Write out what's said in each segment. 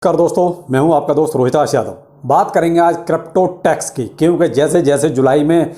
कर दोस्तों, मैं हूं आपका दोस्त रोहिताश यादव। बात करेंगे आज क्रिप्टो टैक्स की, क्योंकि जैसे जैसे जुलाई में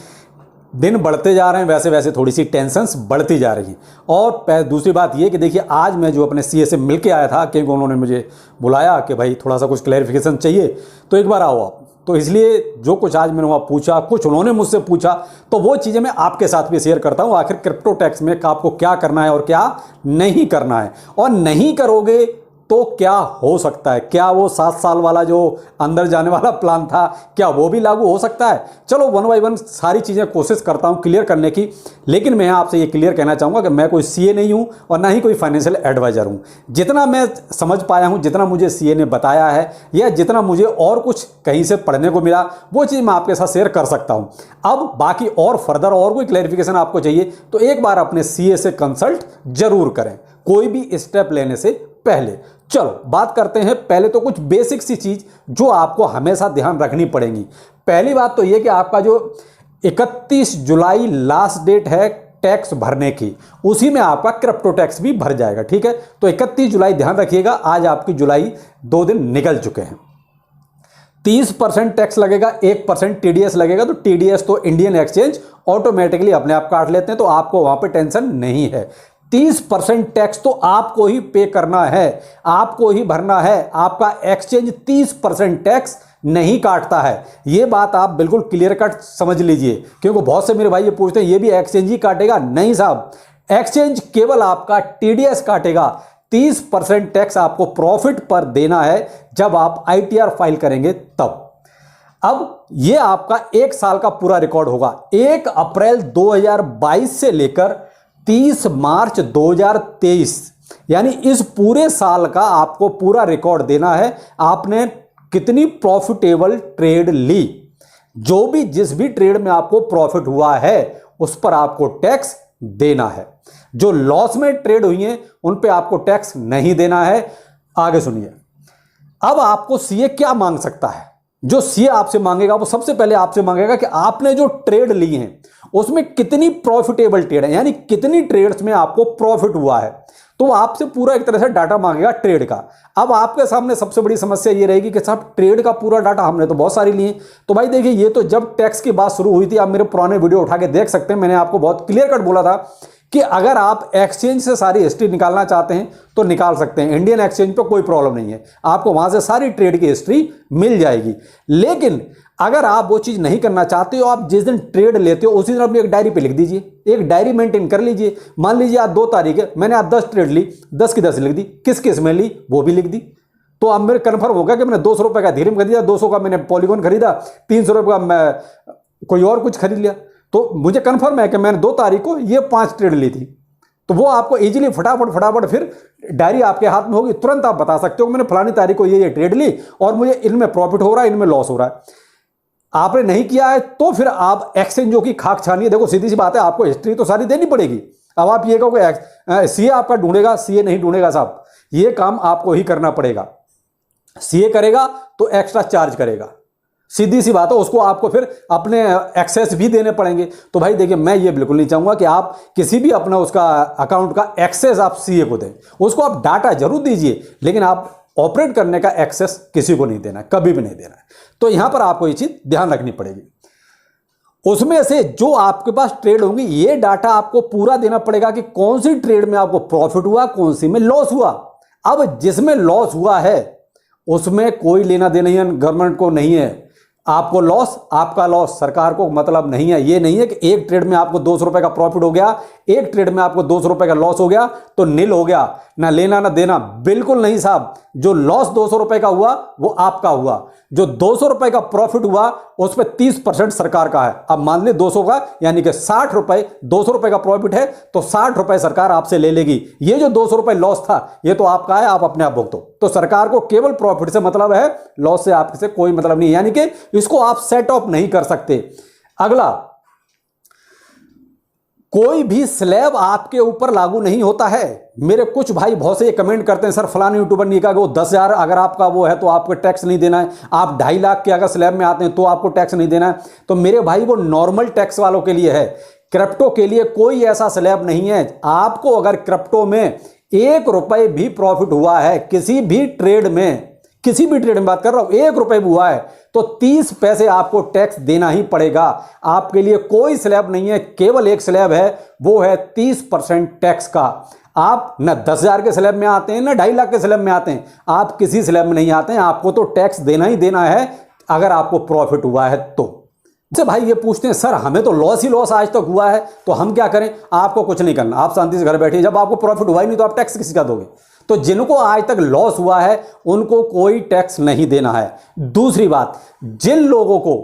दिन बढ़ते जा रहे हैं वैसे वैसे थोड़ी सी टेंशन्स बढ़ती जा रही हैं। और दूसरी बात ये कि देखिए, आज मैं जो अपने सीए से मिल के आया था, क्योंकि उन्होंने मुझे बुलाया कि भाई थोड़ा सा कुछ क्लैरिफिकेशन चाहिए, तो एक बार आओ आप। तो इसलिए जो कुछ आज मैंने वहाँ पूछा, कुछ उन्होंने मुझसे पूछा, तो वो चीज़ें मैं आपके साथ भी शेयर करता हूँ। आखिर क्रिप्टो टैक्स में आपको क्या करना है और क्या नहीं करना है, और नहीं करोगे तो क्या हो सकता है। क्या वो 7 साल वाला जो अंदर जाने वाला प्लान था, क्या वो भी लागू हो सकता है? चलो वन बाई वन सारी चीज़ें कोशिश करता हूं क्लियर करने की। लेकिन मैं आपसे ये क्लियर कहना चाहूँगा कि मैं कोई सीए नहीं हूं और ना ही कोई फाइनेंशियल एडवाइजर हूं। जितना मैं समझ पाया हूं, जितना मुझे सीए ने बताया है, या जितना मुझे और कुछ कहीं से पढ़ने को मिला, वो चीज़ मैं आपके साथ शेयर कर सकता हूँ। अब बाकी और फर्दर और कोई क्लैरिफिकेशन आपको चाहिए तो एक बार अपने सीए से कंसल्ट जरूर करें, कोई भी स्टेप लेने से पहले। चलो बात करते हैं पहले तो कुछ बेसिक सी चीज जो आपको हमेशा ध्यान रखनी पड़ेगी। पहली बात तो यह कि आपका जो 31 जुलाई लास्ट डेट है टैक्स भरने की, उसी में आपका क्रिप्टो टैक्स भी भर जाएगा। ठीक है, तो 31 जुलाई ध्यान रखिएगा। आज आपकी जुलाई 2 दिन निकल चुके हैं। 30% टैक्स लगेगा, 1% टीडीएस लगेगा। तो टीडीएस तो इंडियन एक्सचेंज ऑटोमेटिकली अपने आप काट लेते हैं, तो आपको वहां पे टेंशन नहीं है। 30% टैक्स तो आपको ही पे करना है, आपको ही भरना है। आपका एक्सचेंज 30% टैक्स नहीं काटता है। यह बात आप बिल्कुल क्लियर कट समझ लीजिए, क्योंकि बहुत से मेरे भाई ये पूछते हैं ये भी एक्सचेंज ही काटेगा। नहीं साहब, एक्सचेंज केवल आपका टीडीएस काटेगा। 30% टैक्स आपको प्रॉफिट पर देना है जब आप आईटीआर फाइल करेंगे तब। अब यह आपका 1 साल का पूरा रिकॉर्ड होगा। 1 अप्रैल 2022 से लेकर 30 मार्च 2023, यानी इस पूरे साल का आपको पूरा रिकॉर्ड देना है। आपने कितनी प्रॉफिटेबल ट्रेड ली, जो भी जिस भी ट्रेड में आपको प्रॉफिट हुआ है उस पर आपको टैक्स देना है। जो लॉस में ट्रेड हुई है उन पे आपको टैक्स नहीं देना है। आगे सुनिए, अब आपको सीए क्या मांग सकता है। जो सीए आपसे मांगेगा वो सबसे पहले आपसे मांगेगा कि आपने जो ट्रेड ली है उसमें कितनी प्रॉफिटेबल ट्रेड है, यानी कितनी ट्रेड्स में आपको प्रॉफिट हुआ है। तो वो आपसे पूरा एक तरह से डाटा मांगेगा ट्रेड का। अब आपके सामने सबसे बड़ी समस्या ये रहेगी कि साहब ट्रेड का पूरा डाटा हमने तो बहुत सारी लिए। तो भाई देखिए, ये तो जब टैक्स की बात शुरू हुई थी, आप मेरे पुराने वीडियो उठा के देख सकते हैं। मैंने आपको बहुत क्लियर कट बोला था कि अगर आप एक्सचेंज से सारी हिस्ट्री निकालना चाहते हैं तो निकाल सकते हैं। इंडियन एक्सचेंज पे कोई प्रॉब्लम नहीं है, आपको वहां से सारी ट्रेड की हिस्ट्री मिल जाएगी। लेकिन अगर आप वो चीज नहीं करना चाहते हो, आप जिस दिन ट्रेड लेते हो उसी दिन अपनी एक डायरी पे लिख दीजिए, एक डायरी मेंटेन कर लीजिए। मान लीजिए आज 2 तारीख है, मैंने आज 10 ट्रेड ली, 10 की 10 लिख दी, किस किस में ली वो भी लिख दी। तो अब मेरे कन्फर्म होगा कि मैंने 200 रुपए का धीरम खरीदा, 200 का मैंने पॉलीगॉन खरीदा, 300 रुपए का मैं कोई और कुछ खरीद लिया। तो मुझे कन्फर्म है कि मैंने 2 तारीख को ये 5 ट्रेड ली थी। तो वो आपको इजीली फटाफट फिर डायरी आपके हाथ में होगी, तुरंत आप बता सकते हो मैंने फलानी तारीख को ये ट्रेड ली और मुझे इनमें प्रॉफिट हो रहा है, इनमें लॉस हो रहा है। आपने नहीं किया है तो फिर आप एक्सचेंजों की खाक छानिए। देखो सीधी सी बात है, आपको हिस्ट्री तो सारी देनी पड़ेगी। अब आप ये कहोगे सीए आपका ढूंढेगा, सीए नहीं ढूंढेगा साहब, ये काम आपको ही करना पड़ेगा। सीए करेगा तो एक्स्ट्रा चार्ज करेगा, सीधी सी बात है। उसको आपको फिर अपने एक्सेस भी देने पड़ेंगे। तो भाई देखिए, मैं ये बिल्कुल नहीं चाहूंगा कि आप किसी भी अपना उसका अकाउंट का एक्सेस आप सीए को दें। उसको आप डाटा जरूर दीजिए, लेकिन आप ऑपरेट करने का एक्सेस किसी को नहीं देना है, कभी भी नहीं देना है। तो यहां पर आपको ये चीज ध्यान रखनी पड़ेगी। उसमें से जो आपके पास ट्रेड होंगी, ये डाटा आपको पूरा देना पड़ेगा कि कौन सी ट्रेड में आपको प्रॉफिट हुआ, कौन सी में लॉस हुआ। अब जिसमें लॉस हुआ है उसमें कोई लेना देना गवर्नमेंट को नहीं है। आपको लॉस, आपका लॉस, सरकार को मतलब नहीं है। ये नहीं है कि एक ट्रेड में आपको 200 रुपए का प्रॉफिट हो गया, एक ट्रेड में आपको 200 रुपए का लॉस हो गया तो नील हो गया, ना लेना ना देना। बिल्कुल नहीं साहब, जो लॉस 200 रुपए का हुआ वो आपका हुआ, जो 200 रुपए का प्रॉफिट हुआ उस पर 30% सरकार का है। अब मान ले 200 का, यानी कि 60 रुपए, 200 रुपए का प्रॉफिट है तो 60 रुपए सरकार आपसे ले लेगी। ये जो 200 रुपए लॉस था ये तो आपका है, आप अपने आप भुगतो। तो सरकार को केवल प्रॉफिट से मतलब है, लॉस से आपसे कोई मतलब नहीं, यानी कि इसको आप सेट ऑफ नहीं कर सकते। अगला, कोई भी स्लैब आपके ऊपर लागू नहीं होता है। मेरे कुछ भाई बहुत से ये कमेंट करते हैं, सर फलाने यूट्यूबर ने कहा कि वो 10,000 अगर आपका वो है तो आपको टैक्स नहीं देना है, आप 2.5 लाख के अगर स्लैब में आते हैं तो आपको टैक्स नहीं देना है। तो मेरे भाई वो नॉर्मल टैक्स वालों के लिए है, क्रिप्टो के लिए कोई ऐसा स्लैब नहीं है। आपको अगर क्रिप्टो में 1 रुपए भी प्रॉफिट हुआ है किसी भी ट्रेड में, किसी भी ट्रेड में बात कर रहा हूं, 1 रुपए भी हुआ है तो 30 पैसे आपको टैक्स देना ही पड़ेगा। आपके लिए कोई स्लैब नहीं है, केवल एक स्लैब है, वो है 30% टैक्स का। आप न 10,000 के स्लैब में आते हैं, न 2.5 लाख के स्लैब में आते हैं, आप किसी स्लैब में नहीं आते हैं। आपको तो टैक्स देना ही देना है अगर आपको प्रॉफिट हुआ है तो। जब भाई ये पूछते हैं सर हमें तो लॉस ही लॉस आज तक हुआ है तो हम क्या करें? आपको कुछ नहीं करना, आप शांति से घर बैठिए। जब आपको प्रॉफिट हुआ ही नहीं तो आप टैक्स किसी का दोगे? तो जिनको आज तक लॉस हुआ है उनको कोई टैक्स नहीं देना है। दूसरी बात, जिन लोगों को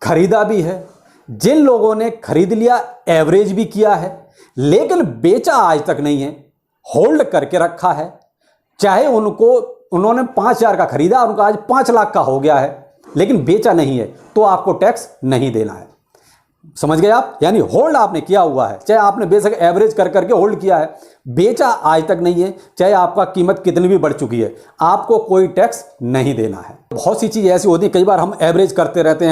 खरीदा भी है, जिन लोगों ने खरीद लिया, एवरेज भी किया है, लेकिन बेचा आज तक नहीं है, होल्ड करके रखा है, चाहे उन्होंने 5,000 का खरीदा, उनका आज 5 लाख का हो गया है, लेकिन बेचा नहीं है, तो आपको टैक्स नहीं देना है। समझ गए आप? यानी होल्ड आपने किया हुआ है, चाहे आपने बेशक एवरेज कर करके होल्ड किया है, बेचा आज तक नहीं है, चाहे आपका कीमत कितनी भी बढ़ चुकी है, आपको कोई टैक्स नहीं देना है। बहुत सी चीज़ ऐसी होती है, कई बार हम एवरेज करते रहते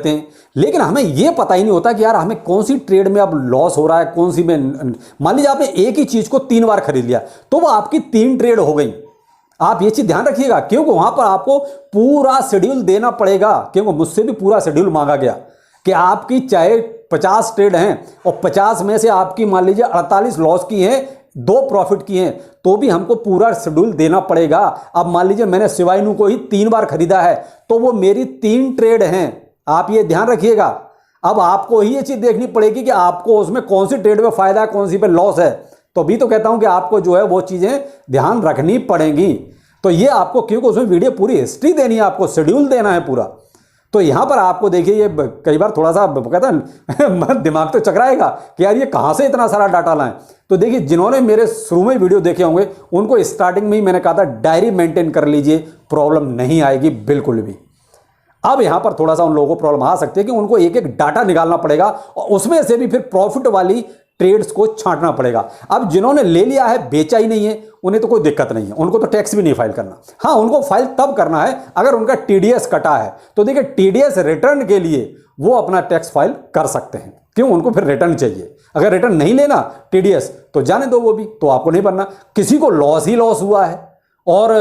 हैं, लेकिन हमें यह पता ही नहीं होता कि यार हमें कौन सी ट्रेड में अब लॉस हो रहा है, कौन सी में। मान लीजिए आपने एक ही चीज़ को 3 बार खरीद लिया तो वो आपकी 3 ट्रेड हो गई। आप ये चीज ध्यान रखिएगा, क्योंकि वहां पर आपको पूरा शेड्यूल देना पड़ेगा, क्योंकि मुझसे भी पूरा शेड्यूल मांगा गया कि आपकी चाहे 50 ट्रेड हैं और 50 में से आपकी मान लीजिए 48 लॉस की हैं, 2 प्रॉफिट की हैं, तो भी हमको पूरा शेड्यूल देना पड़ेगा। अब मान लीजिए मैंने शिवाइनू को ही 3 बार खरीदा है तो वो मेरी 3 ट्रेड हैं, आप ये ध्यान रखिएगा। अब आपको ही ये चीज देखनी पड़ेगी कि आपको उसमें कौन सी ट्रेड में फायदा है, कौन सी पे लॉस है। तो भी तो कहता हूं कि आपको जो है वो चीजें ध्यान रखनी पड़ेंगी। तो ये आपको, क्योंकि उसमें वीडियो पूरी हिस्ट्री देनी है, आपको शेड्यूल देना है पूरा। तो यहां पर आपको देखिए, ये कई बार थोड़ा सा कहता है दिमाग तो चकराएगा कि यार ये कहां से इतना सारा डाटा लाएं। तो देखिए, जिन्होंने मेरे शुरू में वीडियो देखे होंगे उनको स्टार्टिंग में ही मैंने कहा था डायरी मेंटेन कर लीजिए, प्रॉब्लम नहीं आएगी बिल्कुल भी। अब यहां पर थोड़ा सा उन लोगों को प्रॉब्लम आ सकती है कि उनको एक एक डाटा निकालना पड़ेगा और उसमें से भी फिर प्रॉफिट वाली ट्रेड्स को छांटना पड़ेगा। अब जिन्होंने ले लिया है, बेचा ही नहीं है, उन्हें तो कोई दिक्कत नहीं है, उनको तो टैक्स भी नहीं फाइल करना। हाँ, उनको फाइल तब करना है अगर उनका टीडीएस कटा है। तो देखिए, टीडीएस रिटर्न के लिए वो अपना टैक्स फाइल कर सकते हैं। क्यों? उनको फिर रिटर्न चाहिए। अगर रिटर्न नहीं लेना टीडीएस तो जाने दो, वो भी तो आपको नहीं भरना। किसी को लॉस ही लॉस हुआ है और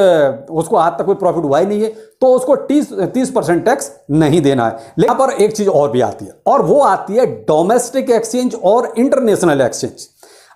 उसको आज तक कोई प्रॉफिट हुआ ही नहीं है तो उसको 30% टैक्स नहीं देना है। लेकिन यहाँ पर एक चीज और भी आती है, और वो आती है डोमेस्टिक एक्सचेंज और इंटरनेशनल एक्सचेंज।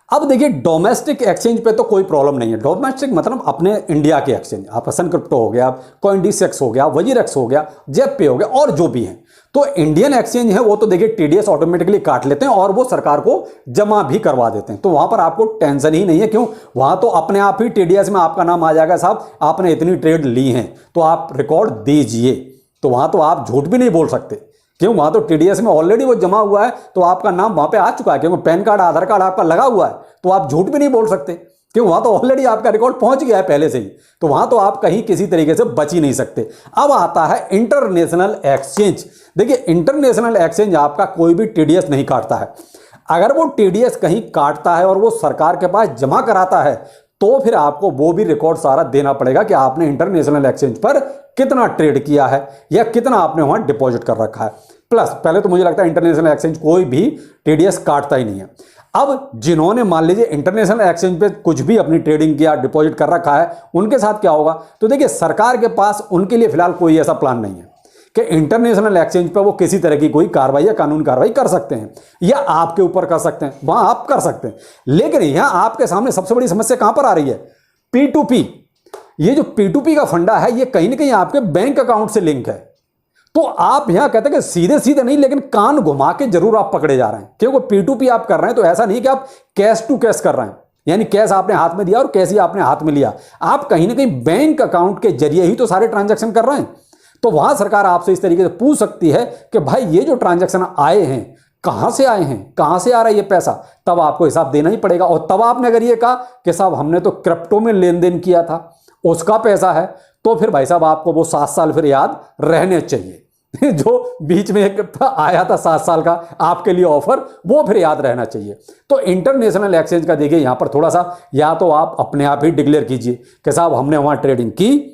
अब देखिए, डोमेस्टिक एक्सचेंज पे तो कोई प्रॉब्लम नहीं है। डोमेस्टिक मतलब अपने इंडिया के एक्सचेंज, आप सन क्रिप्टो हो गया, कॉइनडिसेक्स हो गया, वजीरेक्स हो गया, जेपे हो गया, और जो भी हैं। तो इंडियन एक्सचेंज है वो तो देखिए टीडीएस ऑटोमेटिकली काट लेते हैं और वो सरकार को जमा भी करवा देते हैं। तो वहां पर आपको टेंशन ही नहीं है। क्यों? वहां तो अपने आप ही टीडीएस में आपका नाम आ जाएगा, साहब आपने इतनी ट्रेड ली हैं तो आप रिकॉर्ड दीजिए। तो वहां तो आप झूठ भी नहीं बोल सकते। क्यों? वहां तो टीडीएस में ऑलरेडी वो जमा हुआ है तो आपका नाम वहां पे आ चुका है, क्योंकि पैन कार्ड, आधार कार्ड आपका लगा हुआ है, तो आप झूठ भी नहीं बोल सकते। क्यों? वहां तो ऑलरेडी आपका रिकॉर्ड पहुंच गया है पहले से ही, तो वहां तो आप कहीं किसी तरीके से बच ही नहीं सकते। अब आता है इंटरनेशनल एक्सचेंज। देखिए, इंटरनेशनल एक्सचेंज आपका कोई भी टीडीएस नहीं काटता है। अगर वो टीडीएस कहीं काटता है और वो सरकार के पास जमा कराता है तो फिर आपको वो भी रिकॉर्ड सारा देना पड़ेगा कि आपने इंटरनेशनल एक्सचेंज पर कितना ट्रेड किया है या कितना आपने वहां डिपॉजिट कर रखा है। प्लस पहले तो मुझे लगता है इंटरनेशनल एक्सचेंज कोई भी टीडीएस काटता ही नहीं है। अब जिन्होंने मान लीजिए इंटरनेशनल एक्सचेंज पे कुछ भी अपनी ट्रेडिंग किया, डिपॉजिट कर रखा है, उनके साथ क्या होगा? तो देखिए, सरकार के पास उनके लिए फिलहाल कोई ऐसा प्लान नहीं है कि इंटरनेशनल एक्सचेंज पे वो किसी तरह की कोई कार्रवाई या कानून कार्रवाई कर सकते हैं या आपके ऊपर कर सकते हैं, वहां आप कर सकते हैं। लेकिन यहां आपके सामने सबसे बड़ी समस्या कहां पर आ रही है? P2P। ये जो P2P का फंडा है ये कहीं ना कहीं आपके बैंक अकाउंट से लिंक है। तो आप यहां कहते हैं कि सीधे सीधे नहीं, लेकिन कान घुमा के जरूर आप पकड़े जा रहे हैं। क्योंकि P2P आप कर रहे हैं तो ऐसा नहीं कि आप कैश टू कैश कर रहे हैं, यानी कैश आपने हाथ में दिया और कैश ही आपने हाथ में लिया। आप कहीं ना कहीं बैंक अकाउंट के जरिए ही तो सारे ट्रांजैक्शन कर रहे हैं। तो वहां सरकार आपसे इस तरीके से पूछ सकती है कि भाई ये जो ट्रांजैक्शन आए हैं कहां से आए हैं, कहां से आ रहा है ये पैसा, तब आपको हिसाब देना ही पड़ेगा। और तब आपने अगर ये कहा कि साहब हमने तो क्रिप्टो में लेन देन किया था, उसका पैसा है, तो फिर भाई साहब आपको वो 7 साल फिर याद रहने चाहिए। जो बीच में एक आया था 7 साल का आपके लिए ऑफर, वो फिर याद रहना चाहिए। तो इंटरनेशनल एक्सचेंज का देखिए यहां पर थोड़ा सा, या तो आप अपने आप ही डिक्लेयर कीजिए कि साहब हमने वहां ट्रेडिंग की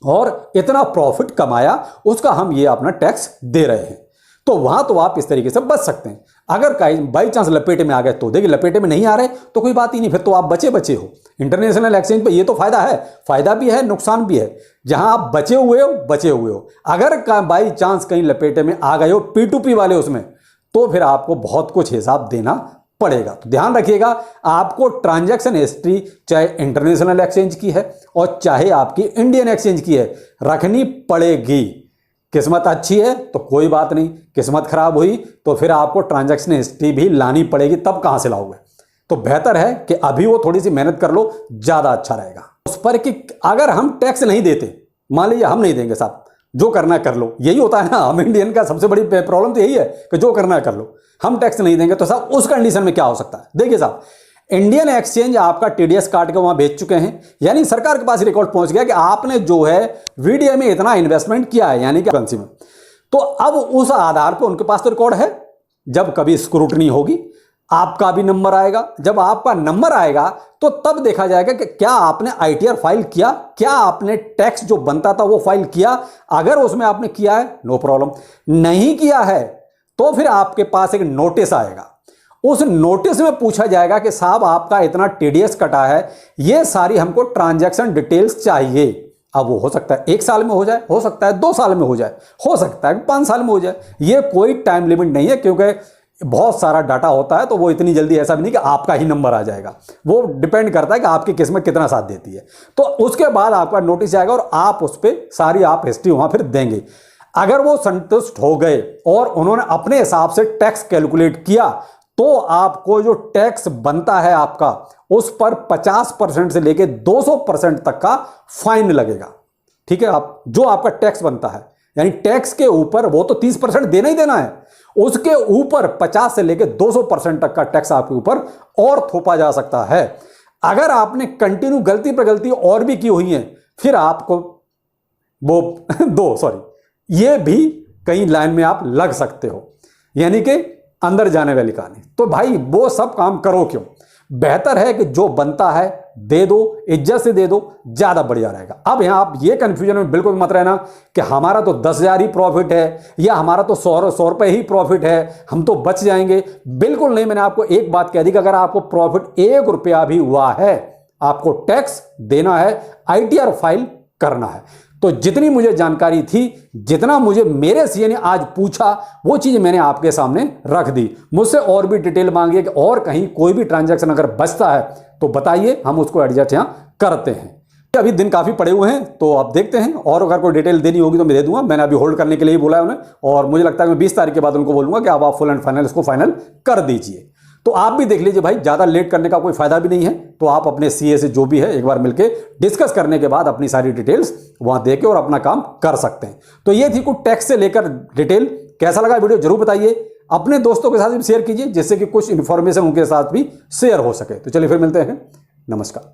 और इतना प्रॉफिट कमाया, उसका हम ये अपना टैक्स दे रहे हैं। तो वहां तो आप इस तरीके से बच सकते हैं। अगर बाई चांस लपेटे में आ गए तो देखिए, लपेटे में नहीं आ रहे तो कोई बात ही नहीं, फिर तो आप बचे बचे हो। इंटरनेशनल एक्सचेंज पे ये तो फायदा भी है, नुकसान भी है। जहां आप बचे हुए हो। अगर बाई चांस कहीं लपेटे में आ गए हो P2P वाले उसमें, तो फिर आपको बहुत कुछ हिसाब देना पड़ेगा। तो ध्यान रखिएगा, आपको ट्रांजैक्शन हिस्ट्री चाहे इंटरनेशनल एक्सचेंज की है और चाहे आपकी इंडियन एक्सचेंज की है, रखनी पड़ेगी। किस्मत अच्छी है तो कोई बात नहीं, किस्मत खराब हुई तो फिर आपको ट्रांजैक्शन हिस्ट्री भी लानी पड़ेगी, तब कहां से लाओगे। तो बेहतर है कि अभी वो थोड़ी सी मेहनत कर लो, ज्यादा अच्छा रहेगा। उस पर कि अगर हम टैक्स नहीं देते, मान लीजिए हम नहीं देंगे साहब, जो करना कर लो, यही होता है ना, हम इंडियन का सबसे बड़ी प्रॉब्लम तो यही है कि जो करना कर लो, हम टैक्स नहीं देंगे तो साहब उस कंडीशन में क्या हो सकता है। देखिए साहब, इंडियन एक्सचेंज आपका TDS काट के वहां भेज चुके हैं, यानी सरकार के पास रिकॉर्ड पहुंच गया कि आपने जो है VDA में इतना इन्वेस्टमेंट किया है, यानी कि करेंसी में। तो अब उस आधार पर उनके पास तो रिकॉर्ड है, जब कभी स्क्रूटनी होगी आपका भी नंबर आएगा। जब आपका नंबर आएगा तो तब देखा जाएगा कि क्या आपने ITR फाइल किया, क्या आपने टैक्स जो बनता था वो फाइल किया। अगर उसमें आपने किया है, नो प्रॉब्लम। नहीं किया है तो फिर आपके पास एक नोटिस आएगा। उस नोटिस में पूछा जाएगा कि साहब आपका इतना TDS कटा है, ये सारी हमको ट्रांजैक्शन डिटेल्स चाहिए। अब वो हो सकता है 1 साल में हो जाए, हो सकता है 2 साल में हो जाए, हो सकता है 5 साल में हो जाए। ये कोई टाइम लिमिट नहीं है, क्योंकि बहुत सारा डाटा होता है तो वो इतनी जल्दी ऐसा भी नहीं कि आपका ही नंबर आ जाएगा। वो डिपेंड करता है कि आपकी किस्मत कितना साथ देती है। तो उसके बाद आपका नोटिस आएगा और आप उस पर सारी आप हिस्ट्री वहां फिर देंगे। अगर वो संतुष्ट हो गए और उन्होंने अपने हिसाब से टैक्स कैलकुलेट किया, तो आपको जो टैक्स बनता है आपका, उस पर 50% से लेकर 200% तक का फाइन लगेगा। ठीक है, आप जो आपका टैक्स बनता है, यानी टैक्स के ऊपर वो तो 30% देना ही देना है, उसके ऊपर 50 से लेकर 200% तक का टैक्स आपके ऊपर और थोपा जा सकता है। अगर आपने कंटिन्यू गलती पर गलती और भी की हुई है, फिर आपको वो ये भी कई लाइन में आप लग सकते हो, यानी कि अंदर जाने वाली कहानी। तो भाई वो सब काम करो क्यों। बेहतर है कि जो बनता है दे दो, इज्जत से दे दो, ज्यादा बढ़िया रहेगा। अब यहां आप ये कंफ्यूजन में बिल्कुल मत रहना कि हमारा तो 10,000 ही प्रॉफिट है या हमारा तो 100 रुपए ही प्रॉफिट है, हम तो बच जाएंगे। बिल्कुल नहीं। मैंने आपको एक बात कह दी कि अगर आपको प्रॉफिट 1 रुपया भी हुआ है, आपको टैक्स देना है, ITR फाइल करना है। तो जितनी मुझे जानकारी थी, जितना मुझे मेरे CA ने आज पूछा, वो चीज मैंने आपके सामने रख दी। मुझसे और भी डिटेल मांगी कि और कहीं कोई भी ट्रांजैक्शन अगर बचता है तो बताइए, हम उसको एडजस्ट यहां करते हैं। अभी दिन काफी पड़े हुए हैं तो आप देखते हैं, और अगर कोई डिटेल देनी होगी तो मैं दे दूंगा। मैंने अभी होल्ड करने के लिए ही बोला है उन्हें, और मुझे लगता है मैं 20 तारीख के बाद उनको बोलूंगा कि अब आप फुल एंड फाइनल इसको फाइनल कर दीजिए। तो आप भी देख लीजिए भाई, ज्यादा लेट करने का कोई फायदा भी नहीं है। तो आप अपने CA से जो भी है एक बार मिलके डिस्कस करने के बाद अपनी सारी डिटेल्स वहां देके और अपना काम कर सकते हैं। तो ये थी कुछ टैक्स से लेकर डिटेल। कैसा लगा वीडियो जरूर बताइए, अपने दोस्तों के साथ भी शेयर कीजिए, जिससे कि कुछ इंफॉर्मेशन उनके साथ भी शेयर हो सके। तो चलिए फिर मिलते हैं, नमस्कार।